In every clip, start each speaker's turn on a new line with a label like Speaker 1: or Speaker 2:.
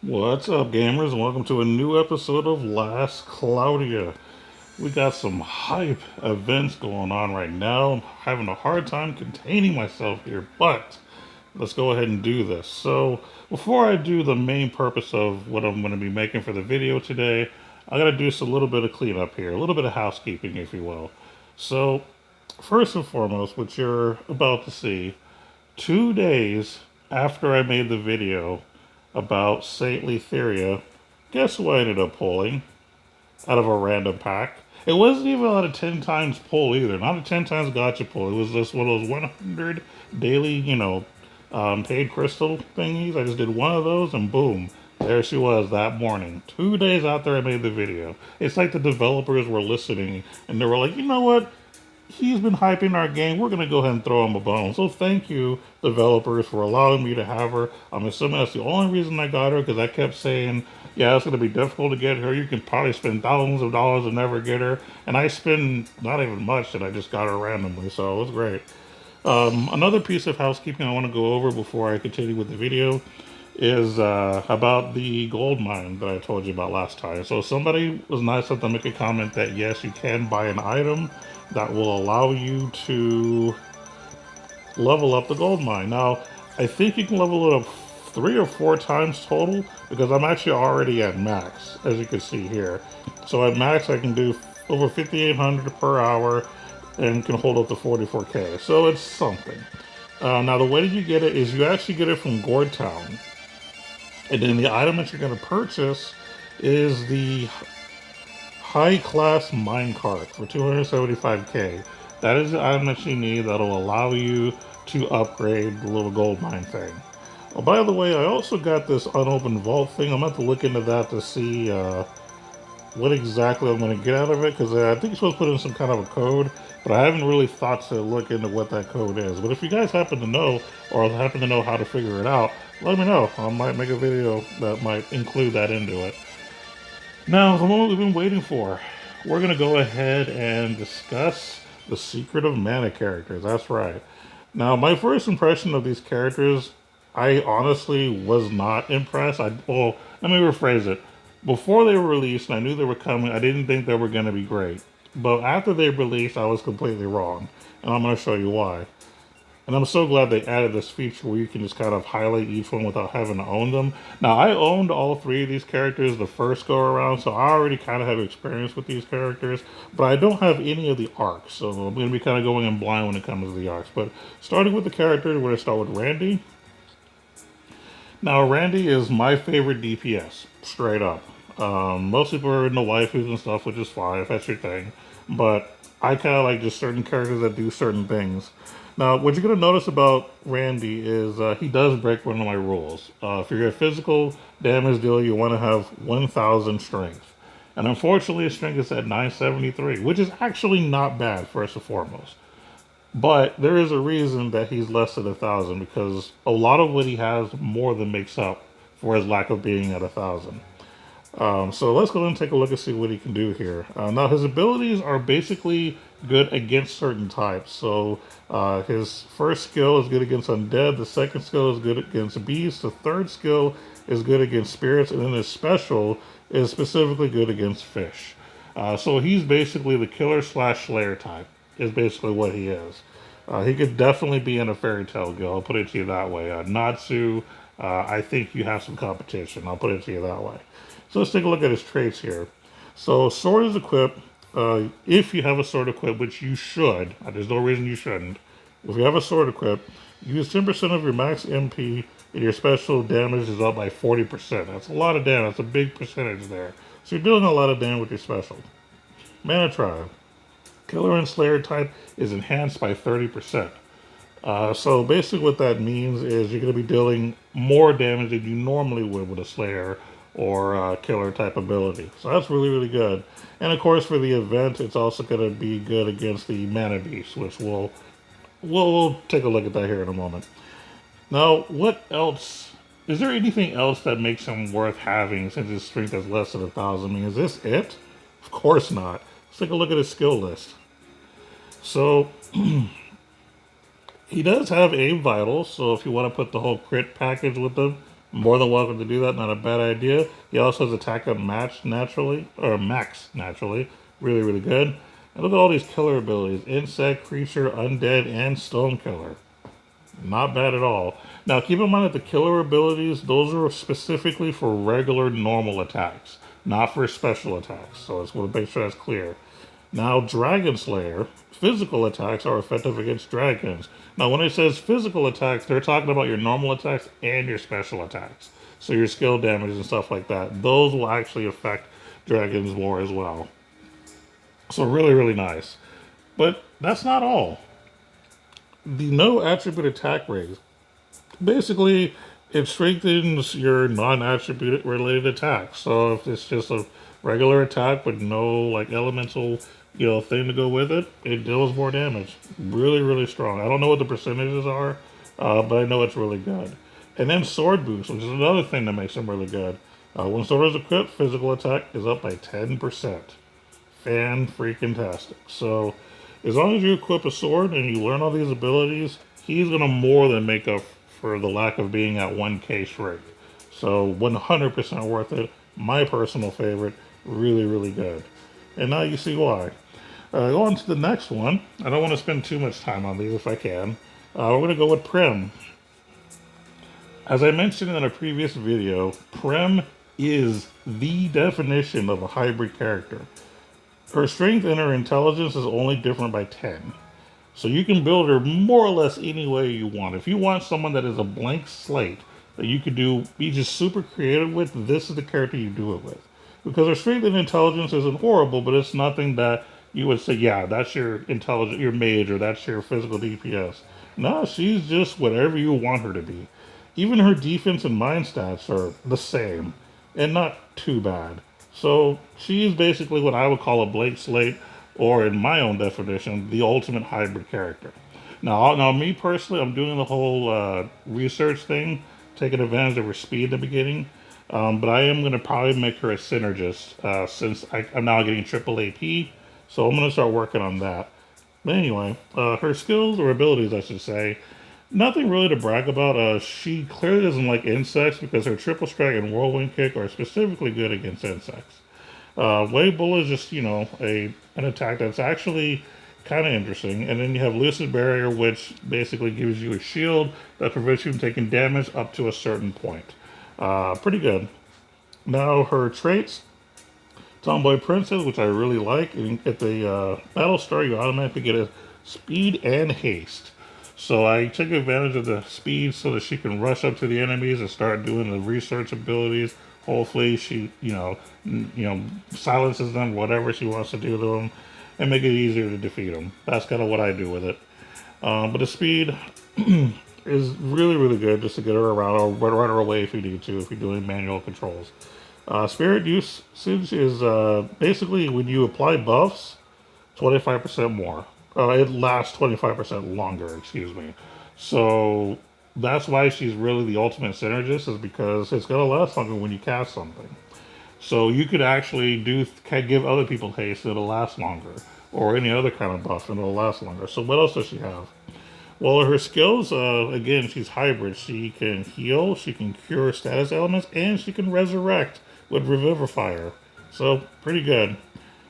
Speaker 1: What's up, gamers, and welcome to a new episode of Last Cloudia. We got some hype events going on right now. I'm having a hard time containing myself here, but let's go ahead and do this. So, before I do the main purpose of what I'm going to be making for the video today, I got to do just a little bit of cleanup here, a little bit of housekeeping, if you will. So, first and foremost, what you're about to see, 2 days after I made the video about Saint Letheria, guess who I ended up pulling out of a random pack? It wasn't even out of 10 times pull either. Not a 10 times gotcha pull. It was just one of those 100 daily, paid crystal thingies. I just did one of those and boom, there she was that morning. 2 days after I made the video. It's like the developers were listening and they were like, you know what? He's been hyping our game. We're going to go ahead and throw him a bone. So thank you, developers, for allowing me to have her. I'm assuming that's the only reason I got her because I kept saying, yeah, it's going to be difficult to get her. You can probably spend thousands of dollars and never get her. And I spend not even much and I just got her randomly. So it was great. Another piece of housekeeping I want to go over before I continue with the video is about the gold mine that I told you about last time. So somebody was nice enough to make a comment that yes, you can buy an item that will allow you to level up the gold mine. Now, I think you can level it up 3 or 4 times total because I'm actually already at max, as you can see here. So at max, I can do over 5,800 per hour and can hold up to 44k. So it's something. Now, the way that you get it is you actually get it from Gourd Town. And then the item that you're going to purchase is the high class minecart for 275k. That is the item that you need that'll allow you to upgrade the little gold mine thing. Oh, by the way, I also got this unopened vault thing. I'm going to have to look into that to see what exactly I'm going to get out of it because I think you're supposed to put in some kind of a code, but I haven't really thought to look into what that code is. But if you guys happen to know or happen to know how to figure it out, let me know. I might make a video that might include that into it. Now, the moment we've been waiting for. We're going to go ahead and discuss the secret of mana characters. That's right. Now, my first impression of these characters, I honestly was not impressed. Well, let me rephrase it. Before they were released and I knew they were coming, I didn't think they were going to be great. But after they released, I was completely wrong. And I'm going to show you why. And I'm so glad they added this feature where you can just kind of highlight each one without having to own them. Now, I owned all three of these characters the first go around, so I already kind of have experience with these characters, but I don't have any of the arcs, so I'm going to be kind of going in blind when it comes to the arcs. But starting with the characters, we're going to start with Randy. Now, Randy is my favorite DPS, straight up. Most people are into waifus and stuff, which is fine if that's your thing. But I kind of like just certain characters that do certain things. Now, what you're going to notice about Randy is he does break one of my rules. If you're a physical damage dealer, you want to have 1,000 strength. And unfortunately, his strength is at 973, which is actually not bad, first and foremost. But there is a reason that he's less than 1,000 because a lot of what he has more than makes up for his lack of being at 1,000. So let's go ahead and take a look and see what he can do here. Now his abilities are basically good against certain types. So his first skill is good against undead. The second skill is good against beasts. The third skill is good against spirits, and then his special is specifically good against fish. So he's basically the killer slash slayer type. Is basically what he is. He could definitely be in a fairy tale guild. I'll put it to you that way. Natsu, I think you have some competition. I'll put it to you that way. So let's take a look at his traits here. So sword is equipped. If you have a sword equipped, which you should, there's no reason you shouldn't. If you have a sword equipped, use 10% of your max MP and your special damage is up by 40%. That's a lot of damage. That's a big percentage there. So you're doing a lot of damage with your special. Mana Tribe. Killer and Slayer type is enhanced by 30%. So basically what that means is you're going to be dealing more damage than you normally would with a Slayer or Killer type ability. So that's really, really good. And of course for the event, it's also going to be good against the Mana Beast, which we'll take a look at that here in a moment. Now, what else? Is there anything else that makes him worth having since his strength is less than 1,000? I mean, is this it? Of course not. Let's take a look at his skill list. So he does have aim vital, so if you want to put the whole crit package with him, More than welcome to do that. Not a bad idea. He also has attack up match naturally, or max naturally. Really, really good. And look at all these killer abilities: insect, creature, undead, and stone killer. Not bad at all. Now, keep in mind that the killer abilities, those are specifically for regular, normal attacks, not for special attacks. So I just want to make sure that's clear. Now, Dragon Slayer, physical attacks are effective against dragons. Now, when it says physical attacks, they're talking about your normal attacks and your special attacks. So your skill damage and stuff like that. Those will actually affect dragons more as well. So really, really nice. But that's not all. The no attribute attack raise. Basically, it strengthens your non-attribute related attacks. So if it's just a regular attack with no like elemental, thing to go with it, it deals more damage. Really, really strong. I don't know what the percentages are, but I know it's really good. And then sword boost, which is another thing that makes them really good. When sword is equipped, physical attack is up by 10%. Fan freaking tastic. So as long as you equip a sword and you learn all these abilities, he's gonna more than make up for the lack of being at 1K straight. So 100% worth it. My personal favorite. Really, really good. And now you see why. Go on to the next one. I don't want to spend too much time on these if I can. We're going to go with Prem. As I mentioned in a previous video, Prem is the definition of a hybrid character. Her strength and her intelligence is only different by 10. So you can build her more or less any way you want. If you want someone that is a blank slate that you could be just super creative with, this is the character you do it with. Because her strength and intelligence isn't horrible, but it's nothing that you would say, yeah, that's your intelligence, your mage, or that's your physical DPS. No, she's just whatever you want her to be. Even her defense and mind stats are the same, and not too bad. So she's basically what I would call a blank slate, or in my own definition, the ultimate hybrid character. Now, me personally, I'm doing the whole research thing, taking advantage of her speed in the beginning. But I am going to probably make her a synergist since I'm now getting triple AP. So I'm going to start working on that. But anyway, her skills or abilities, I should say, nothing really to brag about. She clearly doesn't like insects because her triple strike and whirlwind kick are specifically good against insects. Wave Bull is just, an attack that's actually kind of interesting. And then you have Lucid Barrier, which basically gives you a shield that prevents you from taking damage up to a certain point. Pretty good. Now, her traits, Tomboy Princess, which I really like. And at the battle star, you automatically get a speed and haste. So I took advantage of the speed so that she can rush up to the enemies and start doing the research abilities. Hopefully, she silences them, whatever she wants to do to them, and make it easier to defeat them. That's kind of what I do with it. But the speed is really, really good just to get her around or run her away if you need to, if you're doing manual controls. Spirit usage is basically when you apply buffs, 25% more. It lasts 25% longer, excuse me. So that's why she's really the ultimate synergist, is because it's going to last longer when you cast something. So you could actually give other people haste and it'll last longer, or any other kind of buff and it'll last longer. So what else does she have? Well, her skills, again, she's hybrid. She can heal, she can cure status elements, and she can resurrect with Revivifier. So, pretty good.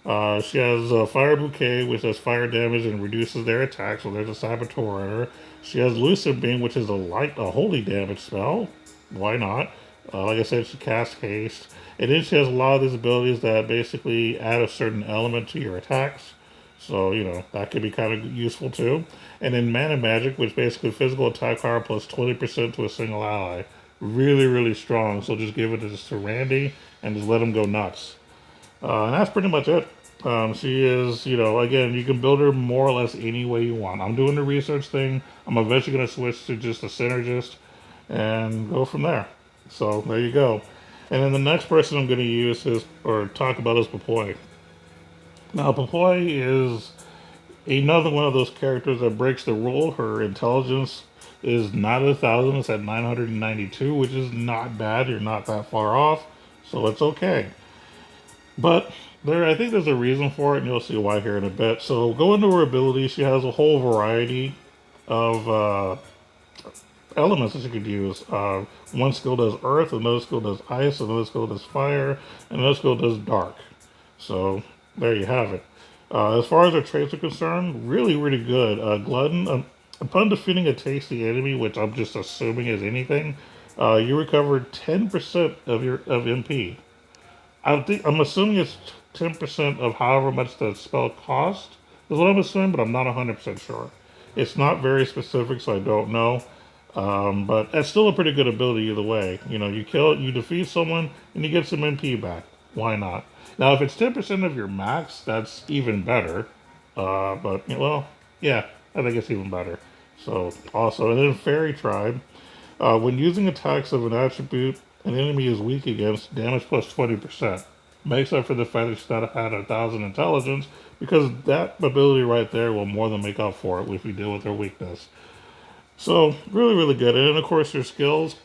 Speaker 1: She has a Fire Bouquet, which does fire damage and reduces their attack, so there's a Saboteur in her. She has Lucid Beam, which is a holy damage spell. Why not? Like I said, she casts haste. And then she has a lot of these abilities that basically add a certain element to your attacks. So, that could be kind of useful too. And then Mana Magic, which basically physical attack power plus 20% to a single ally. Really, really strong. So just give it to Randy and just let him go nuts. And that's pretty much it. She is, again, you can build her more or less any way you want. I'm doing the research thing. I'm eventually going to switch to just a synergist and go from there. So there you go. And then the next person I'm going to talk about is Popoy. Now, Popoy is another one of those characters that breaks the rule. Her intelligence is not 1,000, it's at 992, which is not bad. You're not that far off, so it's okay. But I think there's a reason for it, and you'll see why here in a bit. So go into her abilities. She has a whole variety of elements that you could use. One skill does earth, another skill does ice, another skill does fire, and another skill does dark. So there you have it. As far as our traits are concerned, really, really good. Glutton, upon defeating a tasty enemy, which I'm just assuming is anything, you recover 10% of MP. I'm assuming it's 10% of however much the spell cost. Is what I'm assuming, but I'm not 100% sure. It's not very specific, so I don't know. But it's still a pretty good ability either way. You know, you defeat someone, and you get some MP back. Why not? Now, if it's 10% of your max, that's even better. But well, yeah, I think it's even better. So also, and then Fairy Tribe. When using attacks of an attribute an enemy is weak against, damage plus 20%. Makes up for the fact that she's not had 1,000 intelligence, because that ability right there will more than make up for it if you deal with her weakness. So, really, really good. And then, of course, her skills.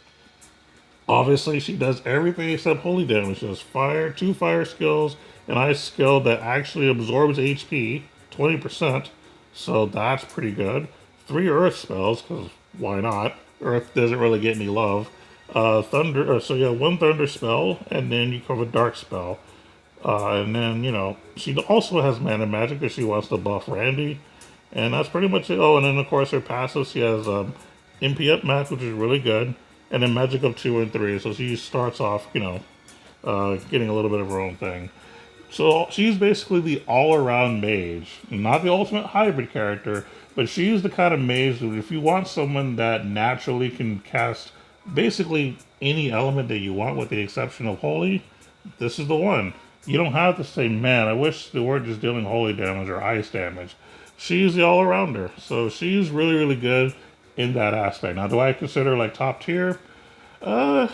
Speaker 1: Obviously, she does everything except holy damage. She does fire, two fire skills, an ice skill that actually absorbs HP, 20%. So that's pretty good. Three earth spells, because why not? Earth doesn't really get any love. Thunder, so yeah, one thunder spell, and then you cover dark spell. And then, she also has mana magic if she wants to buff Randy. And that's pretty much it. Oh, and then, of course, her passive, she has MP up max, which is really good. And then magic up 2 and 3. So she starts off, getting a little bit of her own thing. So she's basically the all-around mage. Not the ultimate hybrid character, but she's the kind of mage that if you want someone that naturally can cast basically any element that you want with the exception of holy, this is the one. You don't have to say, man, I wish they weren't just dealing holy damage or ice damage. She's the all-arounder. So she's really, really good in that aspect. Now, do I consider her like top tier? Uh,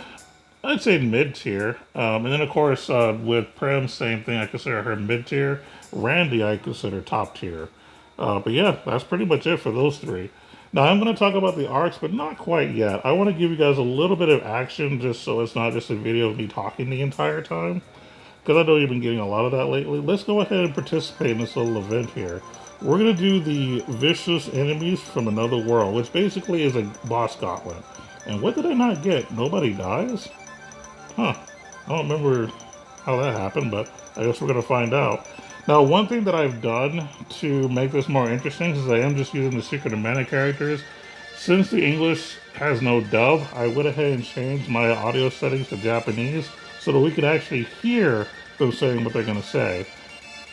Speaker 1: I'd say mid tier. And then, of course, with Prem, same thing. I consider her mid tier. Randy, I consider top tier. But yeah, that's pretty much it for those three. Now, I'm going to talk about the arcs, but not quite yet. I want to give you guys a little bit of action just so it's not just a video of me talking the entire time. Because I know you've been getting a lot of that lately. Let's go ahead and participate in this little event here. We're going to do the Vicious Enemies from Another World, which basically is a boss gauntlet. And what did I not get? Nobody dies? Huh. I don't remember how that happened, but I guess we're going to find out. Now, one thing that I've done to make this more interesting, since I am just using the Secret of Mana characters, since the English has no dub, I went ahead and changed my audio settings to Japanese so that we could actually hear them saying what they're going to say.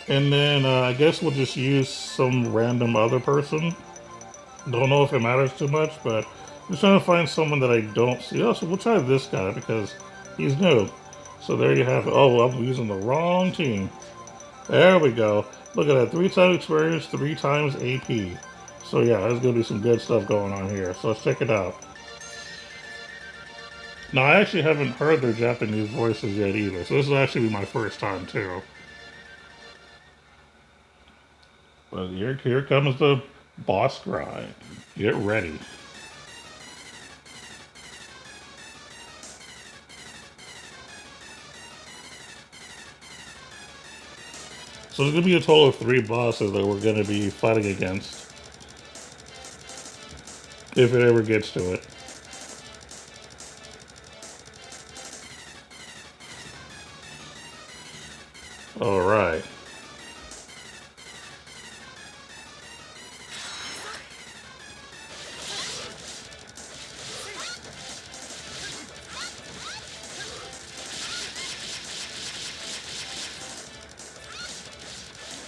Speaker 1: And then I guess we'll just use some random other person. Don't know if it matters too much, but I'm just trying to find someone that I don't see. Oh, so we'll try this guy because he's new. So there you have it. Oh, I'm using the wrong team. There we go. Look at that. 3 times experience, 3 times AP. So yeah, there's going to be some good stuff going on here. So let's check it out. Now, I actually haven't heard their Japanese voices yet either. So this will actually be my first time too. But here comes the boss grind. Get ready. So there's going to be a total of 3 bosses that we're going to be fighting against. If it ever gets to it. Alright.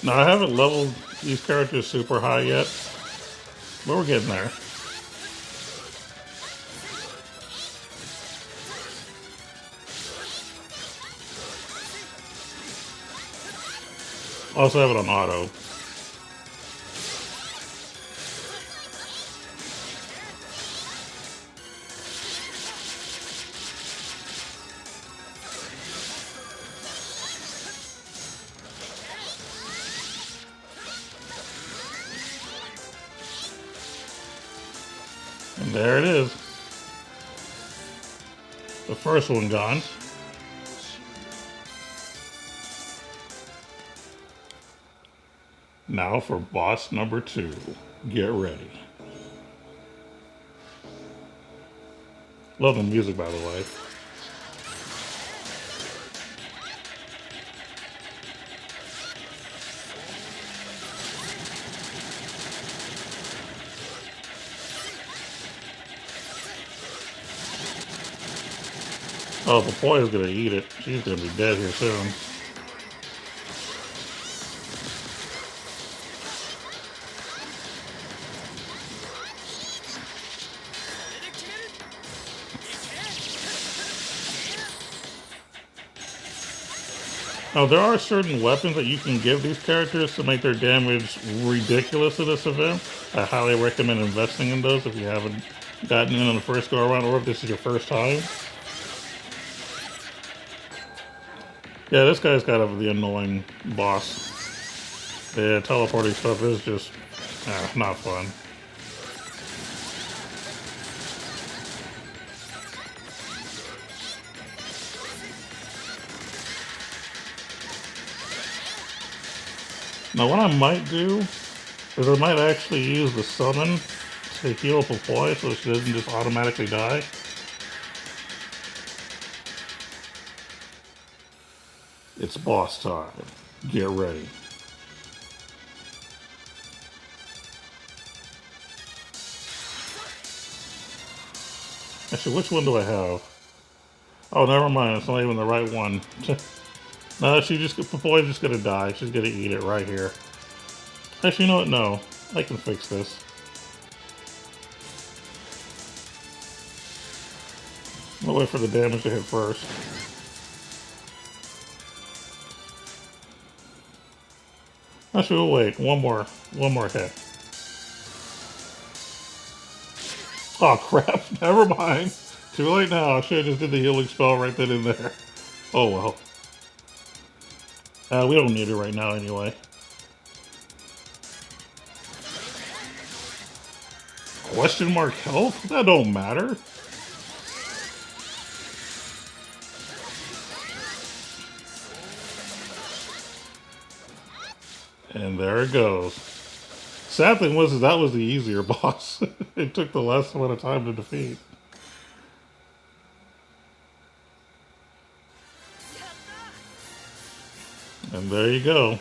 Speaker 1: Now, I haven't leveled these characters super high yet, but we're getting there. Also have it on auto. And there it is. The first one gone. Now for boss number 2. Get ready. Love the music, by the way. Oh, Popoy is gonna eat it. She's gonna be dead here soon. Now, there are certain weapons that you can give these characters to make their damage ridiculous in this event. I highly recommend investing in those if you haven't gotten in on the first go around or if this is your first time. Yeah, this guy's kind of the annoying boss. The teleporting stuff is just not fun. Now, what I might do is I might actually use the summon to heal Popoy so she doesn't just automatically die. It's boss time. Get ready. Actually, which one do I have? Oh, never mind. It's not even the right one. No, Popoy's just gonna die. She's gonna eat it right here. Actually, you know what? No. I can fix this. I'll wait for the damage to hit first. Actually, we'll wait. One more hit. Oh, crap. Never mind. Too late now. I should have just did the healing spell right then and there. Oh, well. We don't need it right now anyway. Question mark health? That don't matter. And there it goes. Sad thing was that was the easier boss. It took the less amount of time to defeat. And there you go.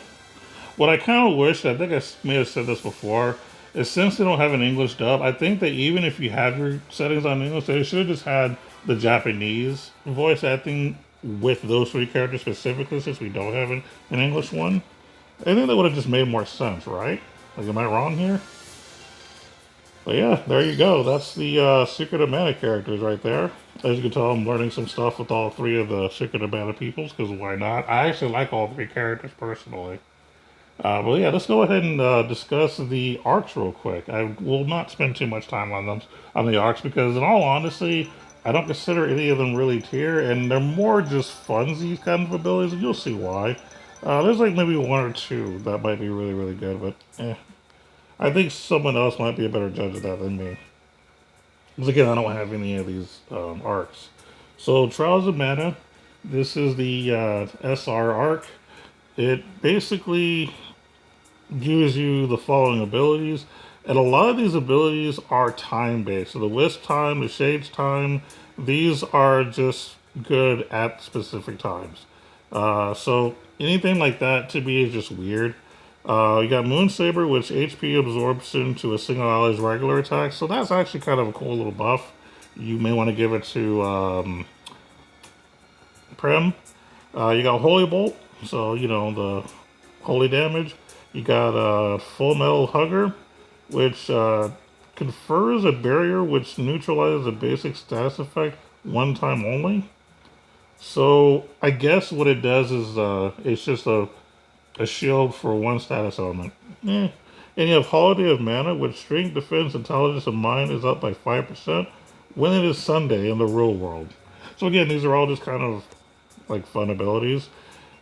Speaker 1: What I kind of wish, I think I may have said this before, is since they don't have an English dub, I think that even if you have your settings on English, they should have just had the Japanese voice acting with those three characters specifically, since we don't have an English one. I think that would have just made more sense, right? Like, am I wrong here? But yeah, there you go. That's the Secret of Mana characters right there. As you can tell, I'm learning some stuff with all three of the Secret of Mana peoples, because why not? I actually like all three characters personally. But yeah, let's go ahead and discuss the arcs real quick. I will not spend too much time on them, on the arcs, because in all honesty, I don't consider any of them really tier, and they're more just funsies kind of abilities, and you'll see why. There's like maybe one or two that might be really, really good, but I think someone else might be a better judge of that than me. Because again, I don't have any of these arcs. So, Trials of Mana, this is the SR arc. It basically gives you the following abilities, and a lot of these abilities are time based. So, the Wisp time, the Shades time, these are just good at specific times. So, anything like that to me is just weird. You got Moon Saber, which HP absorbs into a single ally's regular attack. So that's actually kind of a cool little buff. You may want to give it to Prem. You got Holy Bolt, so you know the holy damage. You got Full Metal Hugger, which confers a barrier which neutralizes a basic status effect one time only. So I guess what it does is it's just a shield for one status element. And you have Holiday of Mana, which strength, defense, intelligence, and mind is up by 5% when it is Sunday in the real world. So again, these are all just kind of like fun abilities.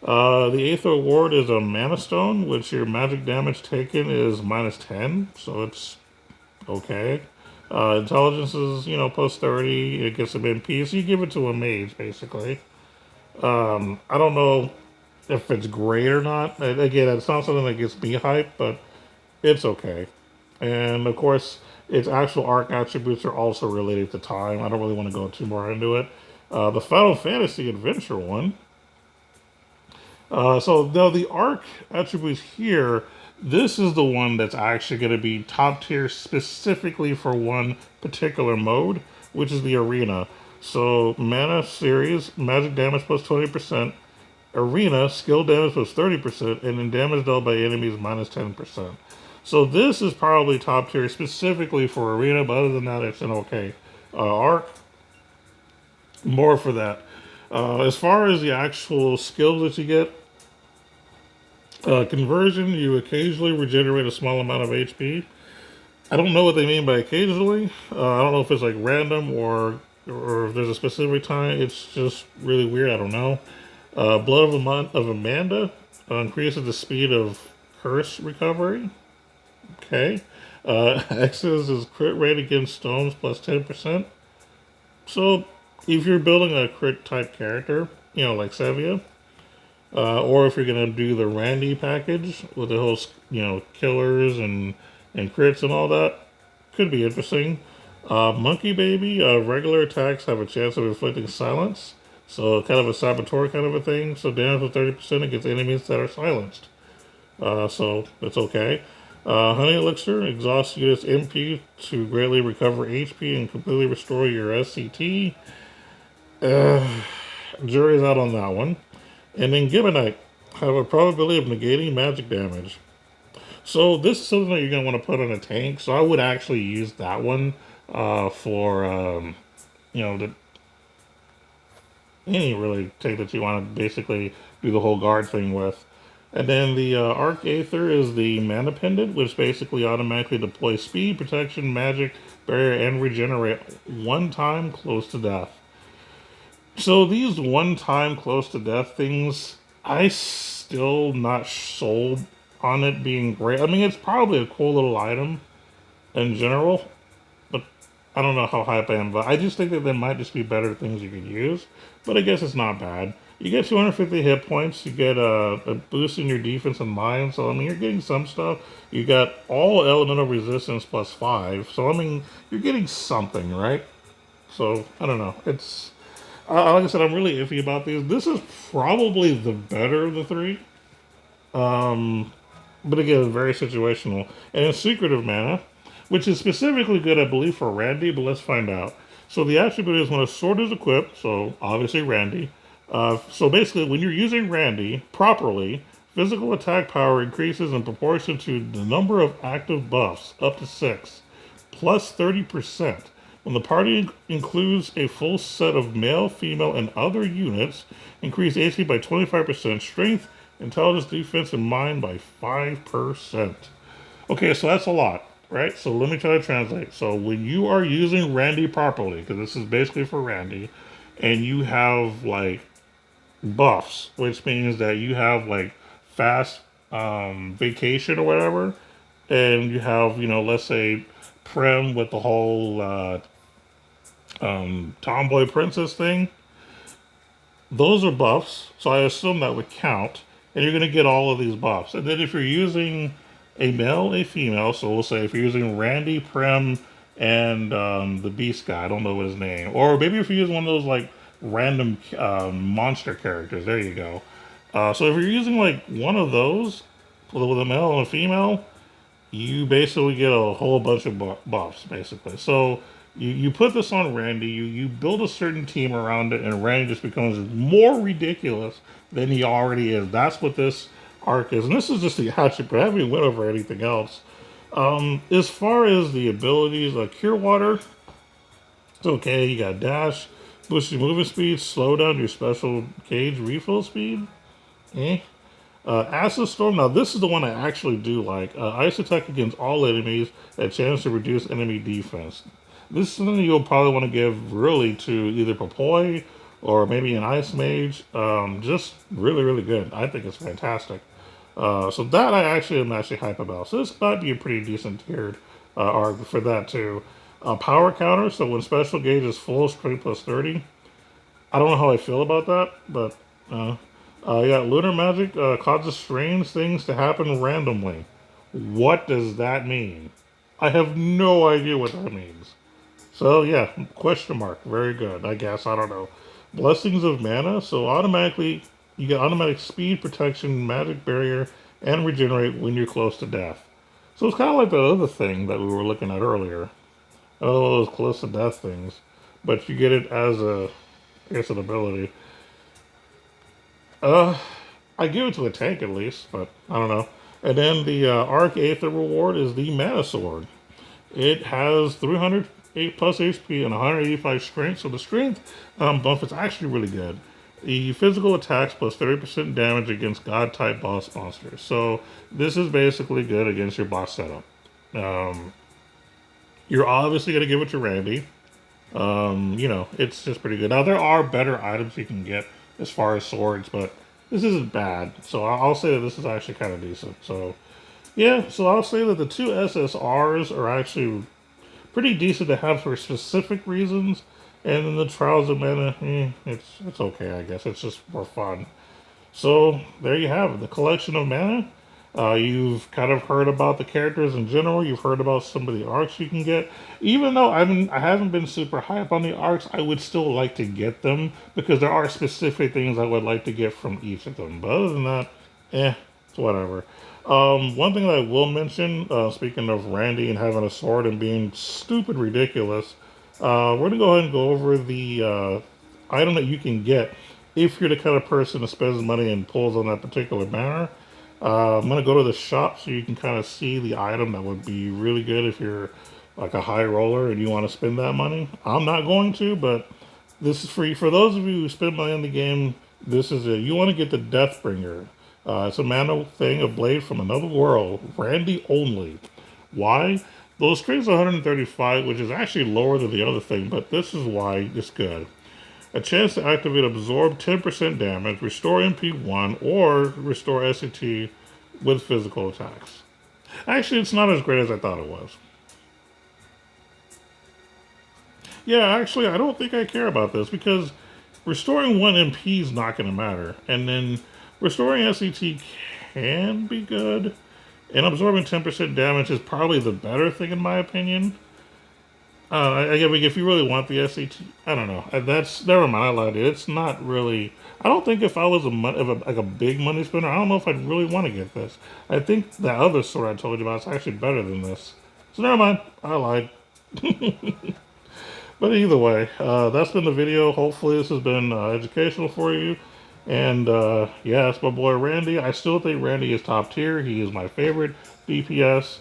Speaker 1: The Aether Ward is a Mana Stone, which your magic damage taken is minus 10, so it's okay. Intelligence is, you know, plus 30. It gets a MP, so you give it to a mage, basically. I don't know if it's great or not. Again, it's not something that gets me hyped, but it's okay. And of course, its actual arc attributes are also related to time. I don't really want to go too more into it. The Final Fantasy Adventure one. So though the arc attributes here, this is the one that's actually going to be top tier specifically for one particular mode, which is the arena. So mana series, magic damage plus 20%, arena, skill damage plus 30%, and then damage dealt by enemies minus 10%. So this is probably top tier specifically for arena, but other than that, it's an okay arc. More for that. As far as the actual skills that you get, conversion, you occasionally regenerate a small amount of HP. I don't know what they mean by occasionally. I don't know if it's like random or if there's a specific time. It's just really weird. I don't know. Blood of Amanda increases the speed of curse recovery. Okay. X's is crit rate against stones plus 10%. So if you're building a crit type character, like Sevia, or if you're gonna do the Randy package with the whole, killers and crits and all that, could be interesting. Monkey Baby, regular attacks have a chance of inflicting silence, so kind of a saboteur kind of a thing. So damage of 30% against enemies that are silenced. So that's okay. Honey Elixir exhausts units MP to greatly recover HP and completely restore your SCT. Jury's out on that one. And then Gibbonite have a probability of negating magic damage. So this is something that you're going to want to put on a tank. So I would actually use that one for, the, any really tank that you want to basically do the whole guard thing with. And then the Arc Aether is the mana pendant, which basically automatically deploys speed, protection, magic, barrier, and regenerate one time close to death. So these one time close to death things, I still not sold on it being great. I mean, it's probably a cool little item in general, but I don't know how hype I am. But I just think that there might just be better things you could use. But I guess it's not bad. You get 250 hit points. You get a boost in your defense and mind. So I mean, you're getting some stuff. You got all elemental resistance plus 5. So I mean, you're getting something, right? So I don't know. It's like I said, I'm really iffy about these. This is probably the better of the three. But again, very situational. And it's Secretive Mana, which is specifically good, I believe, for Randy, but let's find out. So the attribute is when a sword is equipped, so obviously Randy. So basically, when you're using Randy properly, physical attack power increases in proportion to the number of active buffs, up to 6, plus 30%. When the party includes a full set of male, female, and other units, increase AC by 25%, strength, intelligence, defense, and mind by 5%. Okay, so that's a lot, right? So let me try to translate. So when you are using Randy properly, because this is basically for Randy, and you have like buffs, which means that you have like fast vacation or whatever, and you have, let's say Prem with the whole tomboy princess thing. Those are buffs, so I assume that would count, and you're going to get all of these buffs. And then if you're using a male, a female, so we'll say if you're using Randy, Prem, and the Beast guy, I don't know what his name, or maybe if you're using one of those like random monster characters, there you go. So if you're using like one of those with a male and a female, you basically get a whole bunch of buffs, basically. So you put this on Randy, you build a certain team around it, and Randy just becomes more ridiculous than he already is. That's what this arc is. And this is just the hatchet, but I haven't even went over anything else. As far as the abilities, Cure Water, it's okay. You got Dash, boost your movement speed, slow down your special gauge refill speed. Eh. Acid Storm, now this is the one I actually do like. Ice attack against all enemies, a chance to reduce enemy defense. This is something you'll probably want to give really to either Popoy or maybe an Ice Mage. Just really, really good. I think it's fantastic. So that I actually am actually hype about. So this might be a pretty decent tiered arc for that too. Power counter, so when special gauge is full, strength plus 30. I don't know how I feel about that, but you got lunar magic causes strange things to happen randomly. What does that mean? I have no idea what that means. So yeah, question mark. Very good. I guess I don't know. Blessings of mana. So automatically you get automatic speed, protection, magic barrier, and regenerate when you're close to death. So it's kind of like the other thing that we were looking at earlier. Oh, those close to death things, but you get it as a, I guess, an ability. Uh, I give it to a tank at least, but I don't know. And then the Arc Aether reward is the Mana Sword. It has 308 plus HP and 185 strength, so the strength buff is actually really good. The physical attacks plus 30% damage against god type boss monsters. So this is basically good against your boss setup. Um, you're obviously going to give it to Randy. It's just pretty good. Now there are better items you can get as far as swords, but this isn't bad. So I'll say that this is actually kind of decent. So yeah, so I'll say that the two SSRs are actually pretty decent to have for specific reasons, and then the Trials of Mana, it's okay, I guess. It's just more fun. So there you have it, the collection of mana. You've kind of heard about the characters in general. You've heard about some of the arcs you can get. Even though I haven't been super hype on the arcs, I would still like to get them because there are specific things I would like to get from each of them. But other than that, it's whatever. One thing that I will mention, speaking of Randy and having a sword and being stupid ridiculous, we're gonna go ahead and go over the item that you can get if you're the kind of person that spends money and pulls on that particular banner. I'm going to go to the shop so you can kind of see the item that would be really good if you're like a high roller and you want to spend that money. I'm not going to, but this is free. For those of you who spend money in the game, this is it. You want to get the Deathbringer. It's a mana thing, a blade from another world, Randy only. Why? Those strings are 135, which is actually lower than the other thing, but this is why it's good. A chance to activate absorb 10% damage, restore MP1, or restore SCT with physical attacks. Actually, it's not as great as I thought it was. Yeah, actually, I don't think I care about this because restoring 1 MP is not going to matter. And then restoring SCT can be good. And absorbing 10% damage is probably the better thing in my opinion. If you really want the SAT, I don't know. That's never mind. I lied. It's not really. I don't think if I was like a big money spender, I don't know if I'd really want to get this. I think the other sword I told you about is actually better than this. So never mind. I lied. But either way, that's been the video. Hopefully this has been educational for you. And yeah, it's my boy Randy. I still think Randy is top tier. He is my favorite DPS.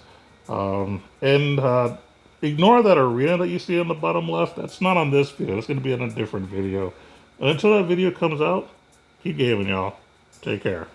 Speaker 1: And ignore that arena that you see on the bottom left. That's not on this video. It's going to be on a different video. And until that video comes out, keep gaming, y'all. Take care.